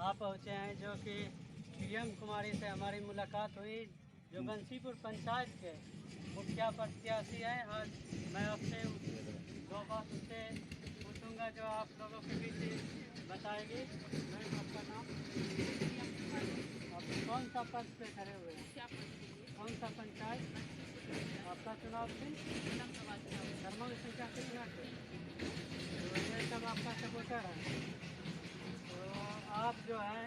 आप पहुँचे हैं जो कि पीएम कुमारी से हमारी मुलाकात हुई, जो बंसीपुर पंचायत के मुखिया प्रत्याशी हैं। आज मैं आपसे दो बात उससे पूछूंगा जो आप लोगों के बीच बताएगी। मैम, आपका नाम? आप कौन सा पद पे खड़े हुए हैं? कौन सा पंचायत? आपका चुनाव भी धर्मों की संख्या कितना है? तो ये सब आपका सपोर्टर है। तो आप जो है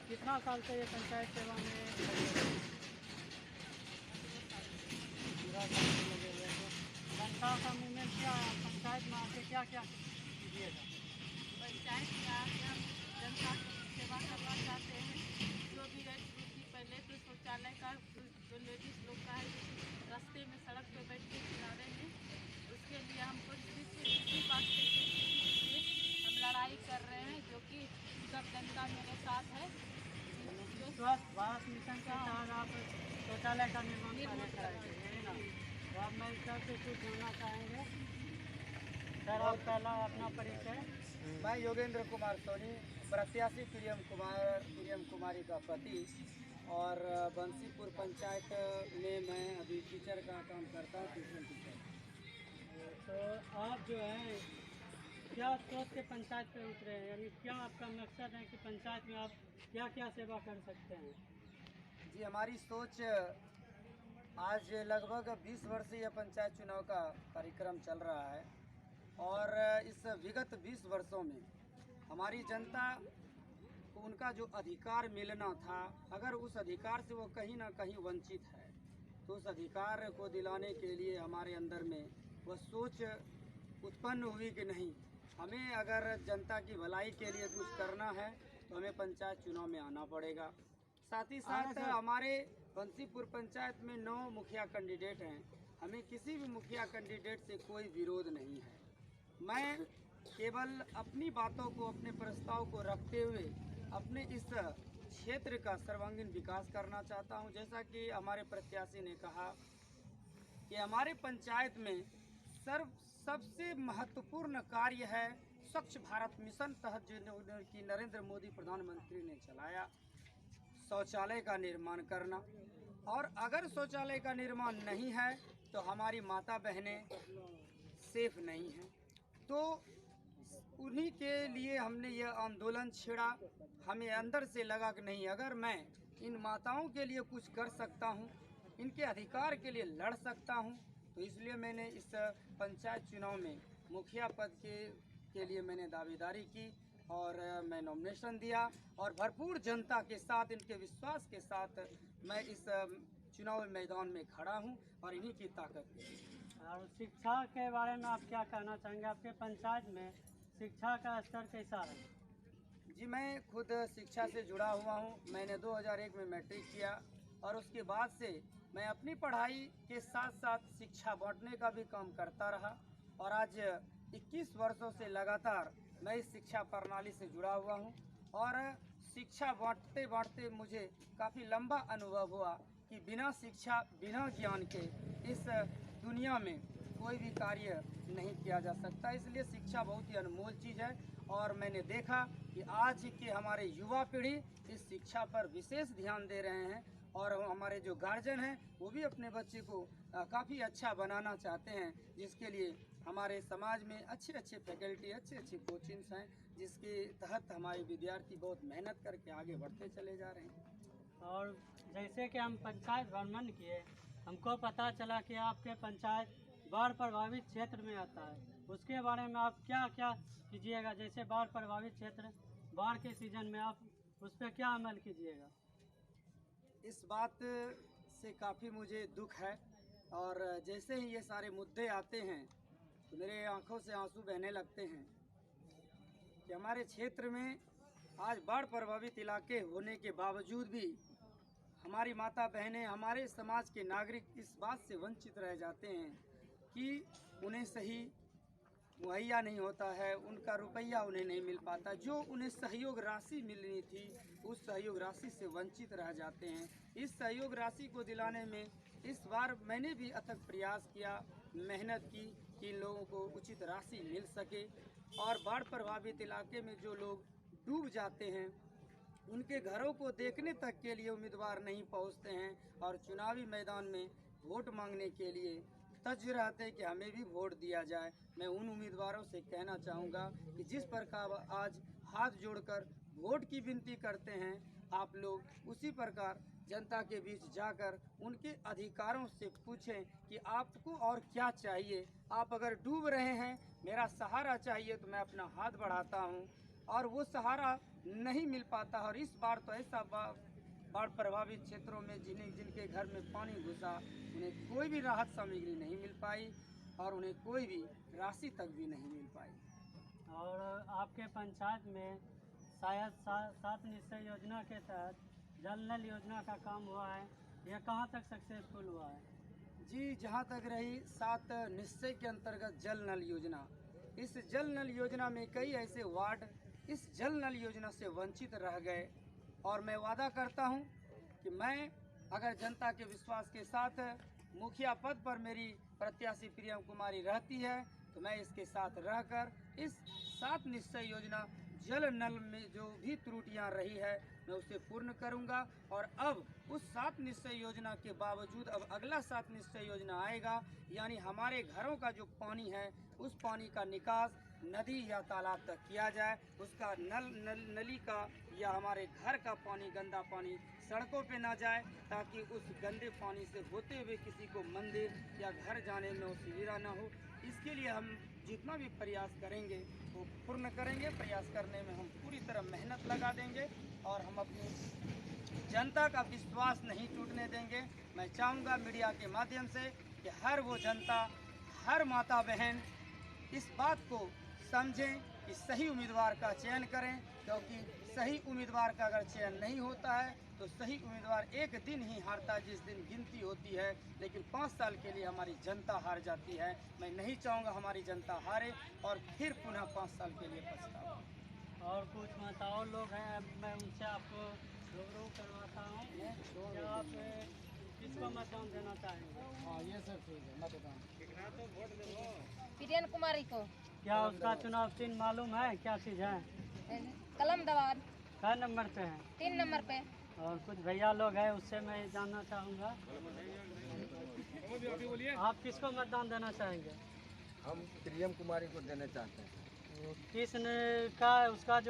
कितना साल से ये पंचायत सेवा में लगे हुए हैं? पूरा साल से लगे हुए हैं। तो जनता का मूवमेंट क्या है? पंचायत में आके क्या क्या कीजिएगा? पंचायत में आके हम जनता की सेवा करना चाहते हैं। जो भी है कि पहले तो शौचालय का जो लेडीज लोग का है, रास्ते में सड़क पे बैठ के किनारे में, उसके लिए हमको इसी बात से हम लड़ाई कर रहे हैं, जो कि सब जनता मेरे साथ है। जो स्वच्छ भारत मिशन के तहत आप शौचालय का निर्माण कार्य कराएंगे, यही ना? तो अब मैं सर से कुछ जानना चाहेंगे। सर, आप पहला अपना परिचय। मैं योगेंद्र कुमार सोनी, प्रत्याशी पीएम कुमारी का पति, और बंसीपुर पंचायत में मैं अभी टीचर का काम करता हूँ, ट्यूशन टीचर। तो आप जो है क्या सोच के पंचायत पे उतरे हैं? यानी क्या आपका मकसद है कि पंचायत में आप क्या क्या सेवा कर सकते हैं? जी, हमारी सोच, आज लगभग 20 वर्षीय पंचायत चुनाव का कार्यक्रम चल रहा है, और इस विगत 20 वर्षों में हमारी जनता को उनका जो अधिकार मिलना था, अगर उस अधिकार से वो कहीं ना कहीं वंचित है, तो उस अधिकार को दिलाने के लिए हमारे अंदर में वह सोच उत्पन्न हुई कि नहीं, हमें अगर जनता की भलाई के लिए कुछ करना है तो हमें पंचायत चुनाव में आना पड़ेगा। साथ ही साथ हमारे बंसीपुर पंचायत में 9 मुखिया कैंडिडेट हैं। हमें किसी भी मुखिया कैंडिडेट से कोई विरोध नहीं है। मैं केवल अपनी बातों को, अपने प्रस्ताव को रखते हुए अपने इस क्षेत्र का सर्वांगीण विकास करना चाहता हूं। जैसा कि हमारे प्रत्याशी ने कहा कि हमारे पंचायत में सबसे महत्वपूर्ण कार्य है स्वच्छ भारत मिशन तहत जो कि नरेंद्र मोदी प्रधानमंत्री ने चलाया, शौचालय का निर्माण करना। और अगर शौचालय का निर्माण नहीं है तो हमारी माता बहनें सेफ नहीं हैं। तो उन्हीं के लिए हमने यह आंदोलन छेड़ा। हमें अंदर से लगा कि नहीं, अगर मैं इन माताओं के लिए कुछ कर सकता हूँ, इनके अधिकार के लिए लड़ सकता हूँ, तो इसलिए मैंने इस पंचायत चुनाव में मुखिया पद के लिए मैंने दावेदारी की, और मैं नॉमिनेशन दिया, और भरपूर जनता के साथ, इनके विश्वास के साथ मैं इस चुनाव मैदान में खड़ा हूं, और इन्हीं की ताकत है। और शिक्षा के बारे में आप क्या कहना चाहेंगे? आपके पंचायत में शिक्षा का स्तर कैसा है? जी, मैं खुद शिक्षा से जुड़ा हुआ हूं। मैंने 2001 में मैट्रिक किया, और उसके बाद से मैं अपनी पढ़ाई के साथ साथ शिक्षा बांटने का भी काम करता रहा, और आज 21 वर्षों से लगातार मैं इस शिक्षा प्रणाली से जुड़ा हुआ हूं। और शिक्षा बांटते बांटते मुझे काफ़ी लंबा अनुभव हुआ कि बिना शिक्षा, बिना ज्ञान के इस दुनिया में कोई भी कार्य नहीं किया जा सकता। इसलिए शिक्षा बहुत ही अनमोल चीज़ है, और मैंने देखा कि आज के हमारे युवा पीढ़ी इस शिक्षा पर विशेष ध्यान दे रहे हैं, और हमारे जो गार्जियन हैं वो भी अपने बच्चे को काफ़ी अच्छा बनाना चाहते हैं, जिसके लिए हमारे समाज में अच्छे अच्छे फैकल्टी, अच्छे अच्छे कोचिंग्स हैं, जिसके तहत हमारे विद्यार्थी बहुत मेहनत करके आगे बढ़ते चले जा रहे हैं। और जैसे कि हम पंचायत भ्रमण किए, हमको पता चला कि आपके पंचायत बाढ़ प्रभावित क्षेत्र में आता है। उसके बारे में आप क्या क्या कीजिएगा? जैसे बाढ़ प्रभावित क्षेत्र, बाढ़ के सीजन में आप उस पर क्या अमल कीजिएगा? इस बात से काफ़ी मुझे दुख है, और जैसे ही ये सारे मुद्दे आते हैं तो मेरे आंखों से आंसू बहने लगते हैं कि हमारे क्षेत्र में आज बाढ़ प्रभावित इलाके होने के बावजूद भी हमारी माता बहनें, हमारे समाज के नागरिक इस बात से वंचित रह जाते हैं कि उन्हें सही मुहैया नहीं होता है, उनका रुपया उन्हें नहीं मिल पाता, जो उन्हें सहयोग राशि मिलनी थी उस सहयोग राशि से वंचित रह जाते हैं। इस सहयोग राशि को दिलाने में इस बार मैंने भी अथक प्रयास किया, मेहनत की कि इन लोगों को उचित राशि मिल सके, और बाढ़ प्रभावित इलाके में जो लोग डूब जाते हैं उनके घरों को देखने तक के लिए उम्मीदवार नहीं पहुंचते हैं और चुनावी मैदान में वोट मांगने के लिए तज रहते कि हमें भी वोट दिया जाए। मैं उन उम्मीदवारों से कहना चाहूँगा कि जिस प्रकार आज हाथ जोड़कर वोट की विनती करते हैं, आप लोग उसी प्रकार जनता के बीच जाकर उनके अधिकारों से पूछें कि आपको और क्या चाहिए। आप अगर डूब रहे हैं, मेरा सहारा चाहिए, तो मैं अपना हाथ बढ़ाता हूं और वो सहारा नहीं मिल पाता। और इस बार तो ऐसा बाढ़ प्रभावित क्षेत्रों में जिनके घर में पानी घुसा, उन्हें कोई भी राहत सामग्री नहीं मिल पाई और उन्हें कोई भी राशि तक भी नहीं मिल पाई। और आपके पंचायत में शायद 7 निश्चय योजना के तहत जल नल योजना का काम हुआ है, यह कहाँ तक सक्सेसफुल हुआ है? जी, जहाँ तक रही 7 निश्चय के अंतर्गत जल नल योजना, इस जल नल योजना में कई ऐसे वार्ड इस जल नल योजना से वंचित रह गए और मैं वादा करता हूँ कि मैं अगर जनता के विश्वास के साथ मुखिया पद पर मेरी प्रत्याशी प्रियम कुमारी रहती है, तो मैं इसके साथ रहकर इस 7 निश्चय योजना जल नल में जो भी त्रुटियां रही है, मैं उसे पूर्ण करूंगा। और अब उस 7 निश्चय योजना के बावजूद अब अगला 7 निश्चय योजना आएगा, यानी हमारे घरों का जो पानी है उस पानी का निकास नदी या तालाब तक किया जाए, उसका नली का या हमारे घर का पानी, गंदा पानी सड़कों पे ना जाए, ताकि उस गंदे पानी से होते हुए किसी को मंदिर या घर जाने में असुविधा ना हो। इसके लिए हम जितना भी प्रयास करेंगे वो पूर्ण करेंगे। प्रयास करने में हम पूरी तरह मेहनत लगा देंगे और हम अपनी जनता का विश्वास नहीं टूटने देंगे। मैं चाहूँगा मीडिया के माध्यम से कि हर वो जनता, हर माता बहन इस बात को समझें कि सही उम्मीदवार का चयन करें, क्योंकि सही उम्मीदवार का अगर चयन नहीं होता है तो सही उम्मीदवार एक दिन ही हारता है, जिस दिन गिनती होती है, लेकिन 5 साल के लिए हमारी जनता हार जाती है। मैं नहीं चाहूँगा हमारी जनता हारे और फिर पुनः 5 साल के लिए पछताए। और कुछ मतदाता लोग हैं, मैं उनसे आपको रूबरू करवाता हूँ। क्या आप किसको मतदान देना चाहेंगे? हाँ, ये सब ठीक है, मतदान प्रियम कुमारी को। क्या उसका चुनाव चिन्ह मालूम है, क्या चीज़ है? कलम दवार क्या नंबर पे है? 3 नंबर पे। और कुछ भैया लोग हैं, उससे मैं जानना चाहूँगा, आप किसको मतदान देना चाहेंगे? हम प्रियम कुमारी को देना चाहते हैं। किस का उसका जो